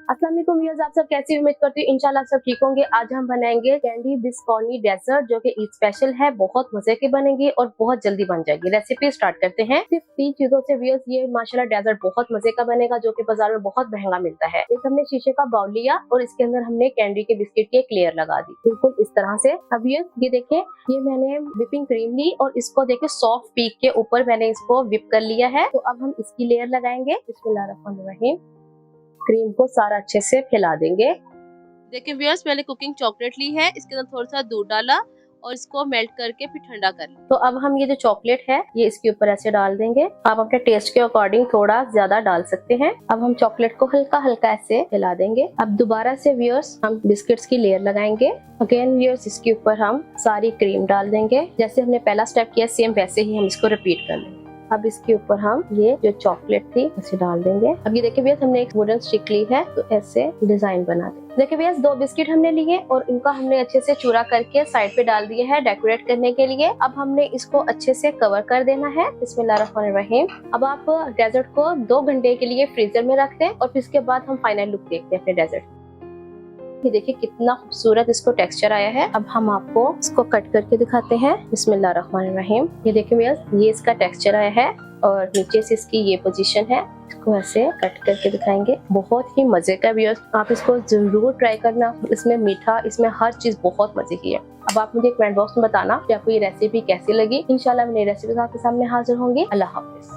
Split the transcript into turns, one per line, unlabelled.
अस्सलाम वालेकुम व्यूअर्स, आप सब कैसे? उम्मीद करती हूँ इंशाल्लाह आप सब ठीक होंगे। आज हम बनाएंगे कैंडी बिस्कॉनी डेजर्ट जो कि ईद स्पेशल है। बहुत मजे की बनेगी और बहुत जल्दी बन जाएगी। रेसिपी स्टार्ट करते हैं। सिर्फ 3 चीजों से व्यूअर्स ये माशाल्लाह डेजर्ट बहुत मजे का बनेगा, जो कि बाजार में बहुत महंगा मिलता है। एक हमने शीशे का बाउल लिया और इसके अंदर हमने कैंडी के बिस्किट की एक लेयर लगा दी, बिल्कुल इस तरह से। अब व्यूअर्स ये देखें, ये मैंने व्हिपिंग क्रीम ली और इसको देखे सॉफ्ट पीक के ऊपर मैंने इसको व्हिप कर लिया है। तो अब हम इसकी लेयर लगाएंगे। बिस्मिल्लाहिर्रहमानिर्रहीम। क्रीम को सारा अच्छे से फैला देंगे।
देखिए व्यूअर्स, मैंने कुकिंग चॉकलेट ली है, इसके अंदर थोड़ा सा दूध डाला और इसको मेल्ट करके फिर ठंडा कर लिया।
तो अब हम ये जो चॉकलेट है ये इसके ऊपर ऐसे डाल देंगे। आप अपने टेस्ट के अकॉर्डिंग थोड़ा ज्यादा डाल सकते हैं। अब हम चॉकलेट को हल्का हल्का ऐसे फैला देंगे। अब दोबारा से व्यूअर्स हम बिस्किट्स की लेयर लगाएंगे। अगेन व्यूअर्स इसके ऊपर हम सारी क्रीम डाल देंगे। जैसे हमने पहला स्टेप किया सेम वैसे ही हम इसको रिपीट कर लेंगे। अब इसके ऊपर हम ये जो चॉकलेट थी उसे डाल देंगे। अब ये देखिए भैया, हमने एक वुडन स्टिक ली है तो ऐसे डिजाइन बना दे। देखिए भैया, 2 बिस्किट हमने लिए और इनका हमने अच्छे से चूरा करके साइड पे डाल दिया है डेकोरेट करने के लिए। अब हमने इसको अच्छे से कवर कर देना है। बिस्मिल्लाहिर्रहमानिर्रहीम। अब आप डेजर्ट को 2 घंटे के लिए फ्रीजर में रख दें और फिर इसके बाद हम फाइनल लुक देखते हैं अपने डेजर्ट। ये देखिए कितना खूबसूरत इसको टेक्सचर आया है। अब हम आपको इसको कट करके दिखाते हैं। बिस्मिल्लाहिर्रहमानिर्रहीम। ये देखिए भैया, ये इसका टेक्सचर आया है और नीचे से इसकी ये पोजीशन है। इसको ऐसे कट करके दिखाएंगे। बहुत ही मजे का व्यूअर्स, आप इसको जरूर ट्राई करना। इसमें मीठा, इसमें हर चीज बहुत मजे की है। अब आप मुझे कमेंट बॉक्स में बताना कि आपको ये रेसिपी कैसी लगी। इंशाल्लाह मैं नई रेसिपी आपके सामने हाजिर होंगी। अल्लाह हाफिज।